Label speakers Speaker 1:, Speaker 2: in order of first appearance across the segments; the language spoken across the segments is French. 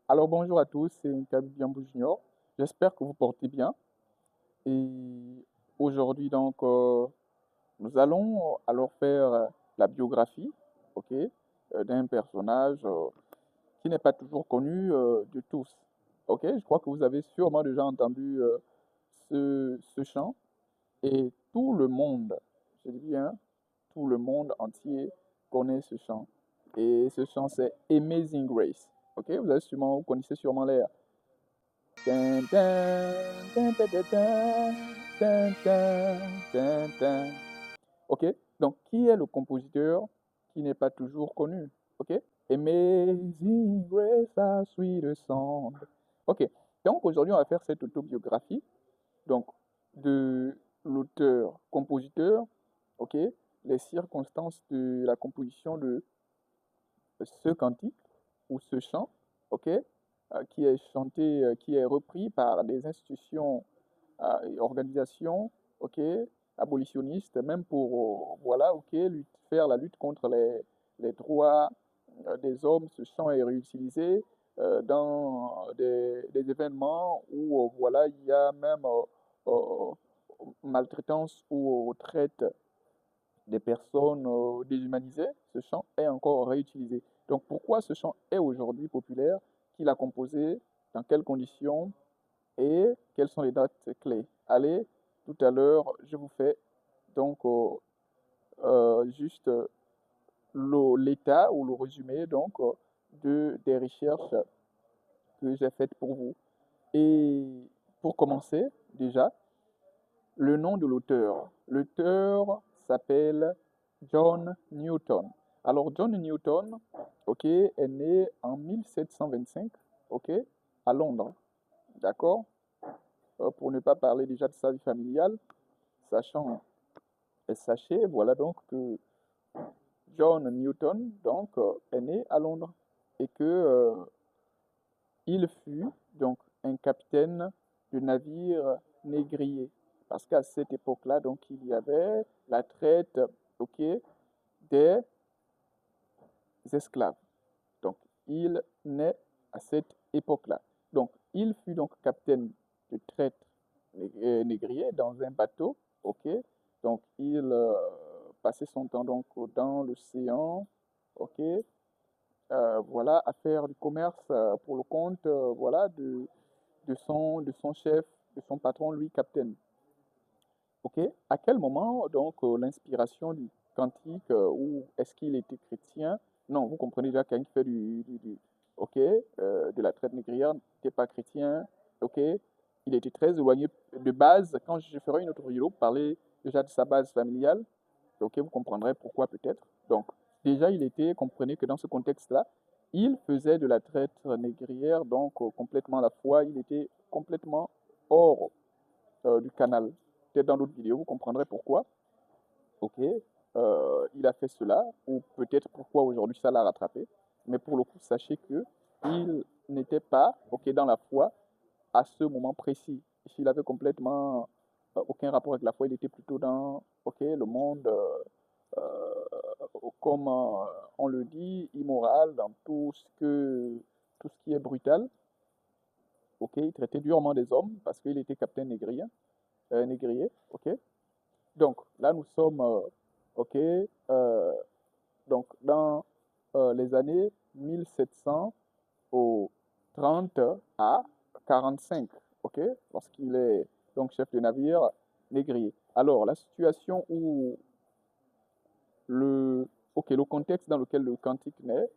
Speaker 1: Alors bonjour à tous, c'est Nkabi Biambou Junior. J'espère que vous portez bien. Et aujourd'hui nous allons alors faire la biographie, ok, d'un personnage qui n'est pas toujours connu de tous. Ok, je crois que vous avez sûrement déjà entendu ce chant et tout le monde, je dis bien tout le monde entier connaît ce chant. Et ce chant c'est Amazing Grace. Ok, vous connaissez sûrement l'air. Tin, tin, tin, tin, tin, tin, tin, tin, tin. Ok, donc qui est le compositeur qui n'est pas toujours connu? Ok, Amazing Grace, how sweet the sound. Ok, donc aujourd'hui on va faire cette autobiographie donc de l'auteur-compositeur. Ok, les circonstances de la composition de ce cantique ou ce chant, ok, qui est chanté, qui est repris par des institutions et organisations, ok, abolitionnistes, même pour, voilà, ok, faire la lutte contre les droits des hommes. Ce chant est réutilisé dans des événements où, voilà, il y a même euh, maltraitance ou traite des personnes déshumanisées. Ce chant est encore réutilisé. Donc pourquoi ce chant est aujourd'hui populaire? Qui l'a composé? Dans quelles conditions? Et quelles sont les dates clés? Allez, tout à l'heure, je vous fais donc juste l'état ou le résumé des recherches que j'ai faites pour vous. Et pour commencer, déjà, le nom de l'auteur. L'auteur s'appelle John Newton. Alors, John Newton, ok, est né en 1725, ok, à Londres, d'accord? Pour ne pas parler déjà de sa vie familiale, sachant et sachez, voilà donc que John Newton est né à Londres et que il fut donc un capitaine de navire négrier. Parce qu'à cette époque-là, donc, il y avait la traite, ok, des esclaves. Donc, il naît à cette époque-là. Donc, il fut donc capitaine de traite négrier dans un bateau, ok. Donc, il passait son temps donc dans l'océan, ok, voilà, à faire du commerce pour le compte, voilà, de son chef, de son patron, lui, capitaine. Ok, à quel moment donc l'inspiration du cantique ou est-ce qu'il était chrétien? Non, vous comprenez déjà quelqu'un qui fait ok, de la traite négrière n'était pas chrétien. Ok, il était très éloigné de base. Quand je ferai une autre vidéo, parler déjà de sa base familiale. Ok, vous comprendrez pourquoi peut-être. Donc déjà il était, comprenez que dans ce contexte-là, il faisait de la traite négrière donc complètement à la fois. Il était complètement hors du canal. Peut-être dans d'autres vidéos, vous comprendrez pourquoi. Ok, il a fait cela, ou peut-être pourquoi aujourd'hui ça l'a rattrapé. Mais pour le coup, sachez que il n'était pas ok dans la foi à ce moment précis. S'il avait complètement aucun rapport avec la foi, il était plutôt dans ok le monde comme on le dit immoral, dans tout ce qui est brutal. Ok, il traitait durement des hommes parce qu'il était capitaine négrier, négrier. Ok. Donc là, nous sommes, ok, donc dans les années 1700 au 30 à 45, ok, lorsqu'il est donc chef de navire négrier. Alors, la situation où ok, le contexte dans lequel le cantique naît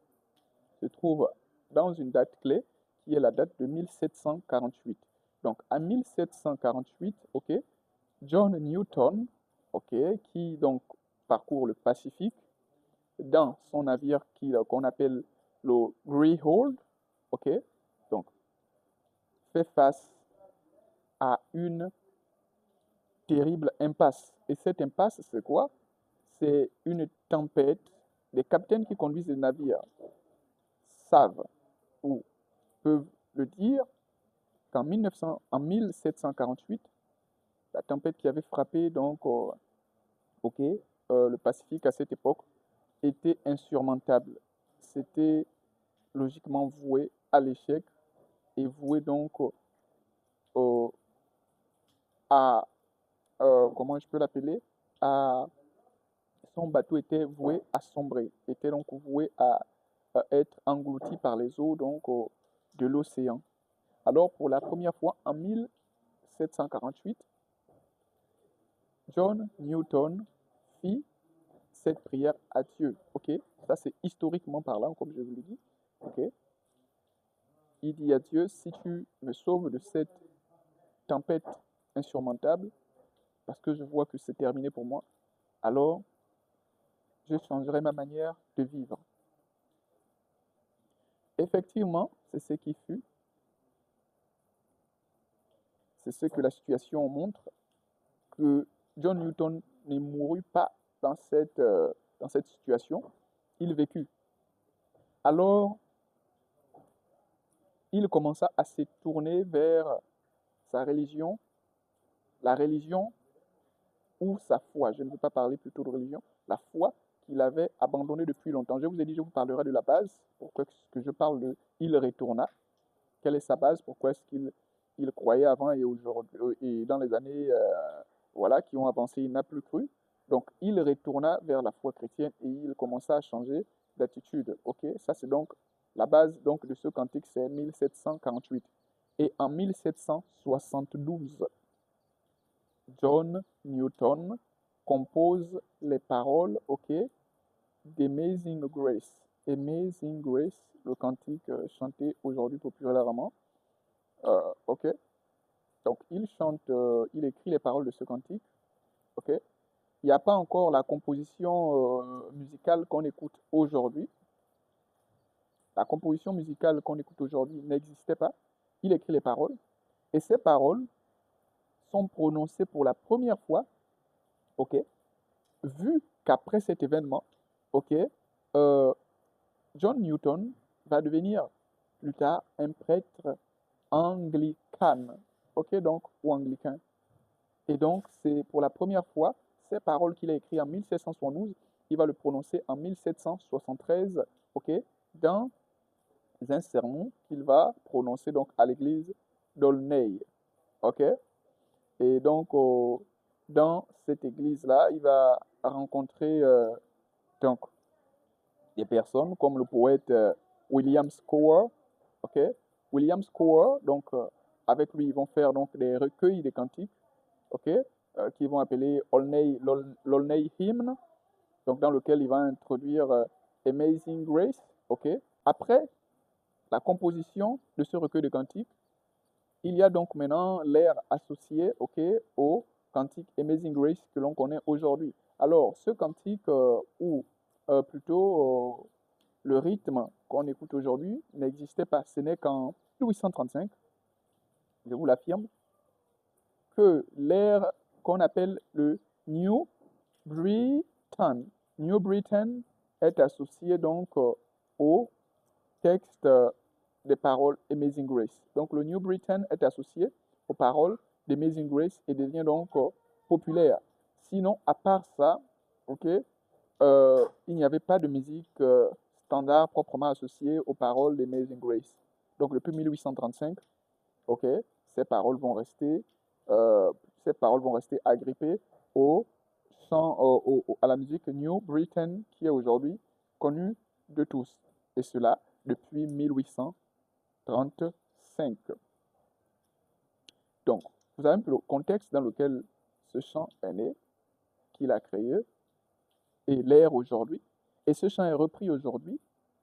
Speaker 1: se trouve dans une date clé qui est la date de 1748. Donc, à 1748, ok, John Newton, ok, qui donc parcourt le Pacifique dans son navire qu'on appelle le Greyhound, ok, donc fait face à une terrible impasse. Et cette impasse, c'est quoi? C'est une tempête. Les capitaines qui conduisent les navires savent ou peuvent le dire qu'en 1748, la tempête qui avait frappé ok, le Pacifique à cette époque était insurmontable. C'était logiquement voué à l'échec est voué donc au- à, comment je peux l'appeler, à, son bateau était voué à sombrer, était donc voué à être englouti par les eaux donc de l'océan. Alors pour la première fois en 1748, John Newton fit cette prière à Dieu. Ok, ça c'est historiquement parlant, comme je vous l'ai dit. Ok, il dit à Dieu, si tu me sauves de cette tempête insurmontable, parce que je vois que c'est terminé pour moi, alors je changerai ma manière de vivre. Effectivement, c'est ce qui fut, c'est ce que la situation montre, que John Newton ne mourut pas dans cette situation, il vécut. Alors, il commença à se tourner vers sa religion, la religion ou sa foi. Je ne veux pas parler plutôt de religion, la foi qu'il avait abandonnée depuis longtemps. Je vous ai dit, je vous parlerai de la base, pourquoi est-ce que je parle de il retourna, quelle est sa base, pourquoi est-ce qu'il croyait avant et aujourd'hui et dans les années voilà, qui ont avancé, il n'a plus cru. Donc il retourna vers la foi chrétienne et il commença à changer d'attitude. Ok, ça c'est donc la base donc de ce cantique, c'est 1748. Et en 1772, John Newton compose les paroles, ok, d'Amazing Grace. Amazing Grace, le cantique chanté aujourd'hui populairement. Ok, donc il chante, il écrit les paroles de ce cantique. Ok, il n'y a pas encore la composition musicale qu'on écoute aujourd'hui. La composition musicale qu'on écoute aujourd'hui n'existait pas. Il écrit les paroles et ces paroles sont prononcées pour la première fois, ok, vu qu'après cet événement, ok, euh, John Newton va devenir plus tard un prêtre anglican, ok, donc, ou anglicain. Et donc, c'est pour la première fois, ces paroles qu'il a écrites en 1772, il va le prononcer en 1773, ok, dans un sermon qu'il va prononcer donc à l'église d'Aulnay, ok. Et donc, dans cette église-là, il va rencontrer donc des personnes comme le poète William Scower, ok. William Scower, donc avec lui, ils vont faire donc des recueils de cantiques, ok, qu'ils vont appeler l'Aulnay Hymn, donc dans lequel il va introduire Amazing Grace, ok. Après la composition de ce recueil de cantiques, il y a donc maintenant l'air associé, ok, au cantique Amazing Grace que l'on connaît aujourd'hui. Alors, ce cantique, ou plutôt le rythme qu'on écoute aujourd'hui, n'existait pas. Ce n'est qu'en 1835, je vous l'affirme, que l'air qu'on appelle le New Britain, New Britain est associé donc au texte des paroles Amazing Grace. Donc le New Britain est associé aux paroles d'Amazing Grace et devient donc populaire. Sinon, à part ça, ok, il n'y avait pas de musique standard proprement associée aux paroles d'Amazing Grace. Donc depuis 1835, ok, ces paroles vont rester, euh, ces paroles vont rester agrippées au chant, à la musique New Britain qui est aujourd'hui connue de tous. Et cela depuis 1835. Donc, vous avez un peu le contexte dans lequel ce chant est né, qu'il a créé, et l'air aujourd'hui. Et ce chant est repris aujourd'hui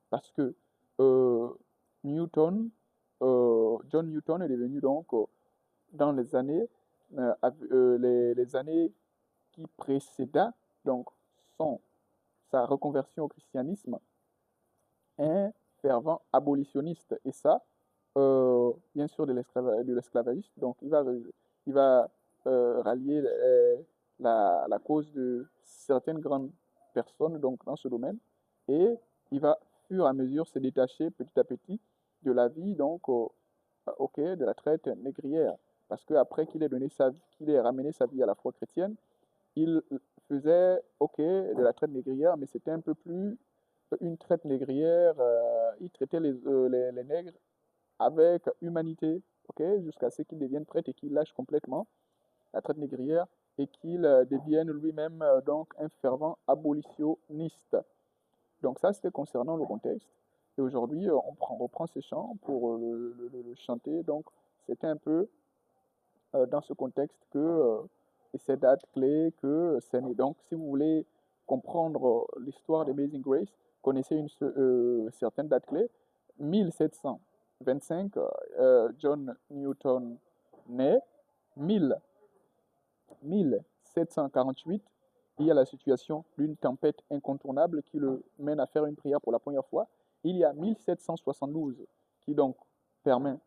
Speaker 1: parce que euh, Newton, John Newton est devenu donc dans les années qui précédaient donc son, sa reconversion au christianisme, un fervent abolitionniste. Et ça, bien sûr, de l'esclavagisme. Donc, il va rallier la cause de certaines grandes personnes donc, dans ce domaine. Et il va, fur et à mesure, se détacher petit à petit de la vie, donc, ok, de la traite négrière. Parce qu'après qu'il ait ramené sa vie à la foi chrétienne, il faisait, ok, de la traite négrière, mais c'était un peu plus une traite négrière. Il traitait les nègres avec humanité, ok, jusqu'à ce qu'il devienne prêtre et qu'il lâche complètement la traite négrière et qu'il devienne lui-même donc un fervent abolitionniste. Donc ça, c'était concernant le contexte. Et aujourd'hui, on reprend ces chants pour le chanter. Donc c'était un peu dans ce contexte et ces dates clés que c'est né. Donc si vous voulez comprendre l'histoire d'Amazing Grace, connaissez certaine date clé. 1725, John Newton naît. 1000 1748, il y a la situation d'une tempête incontournable qui le mène à faire une prière pour la première fois. Il y a 1772 qui donc permet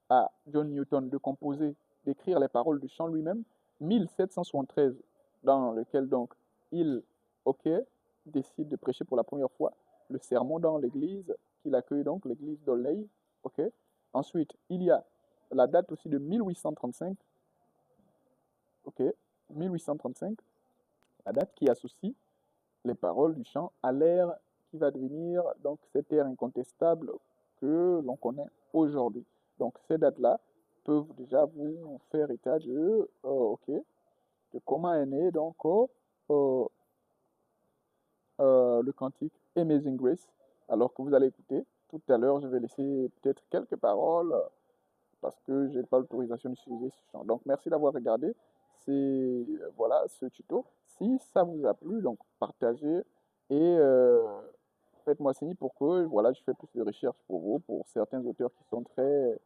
Speaker 1: à John Newton de composer, d'écrire les paroles du chant lui-même. 1773 dans lequel donc il, ok, décide de prêcher pour la première fois le sermon dans l'église qu'il accueille donc, l'église d'Olney, ok. Ensuite, il y a la date aussi de 1835, ok, 1835, la date qui associe les paroles du chant à l'ère qui va devenir donc cette ère incontestable que l'on connaît aujourd'hui. Donc ces dates-là peuvent déjà vous faire état ok, de comment est né donc euh, le cantique Amazing Grace, alors que vous allez écouter. Tout à l'heure, je vais laisser peut-être quelques paroles parce que je n'ai pas l'autorisation d'utiliser ce chant. Donc merci d'avoir regardé voilà, ce tuto. Si ça vous a plu, donc partagez et faites-moi signe pour que voilà, je fais plus de recherches pour vous, pour certains auteurs qui sont très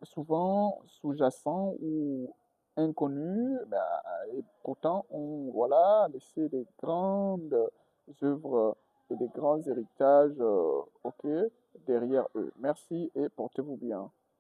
Speaker 1: souvent sous-jacents ou inconnus, et pourtant ont voilà, laissé des grandes œuvres et des grands héritages ok, derrière eux. Merci et portez-vous bien.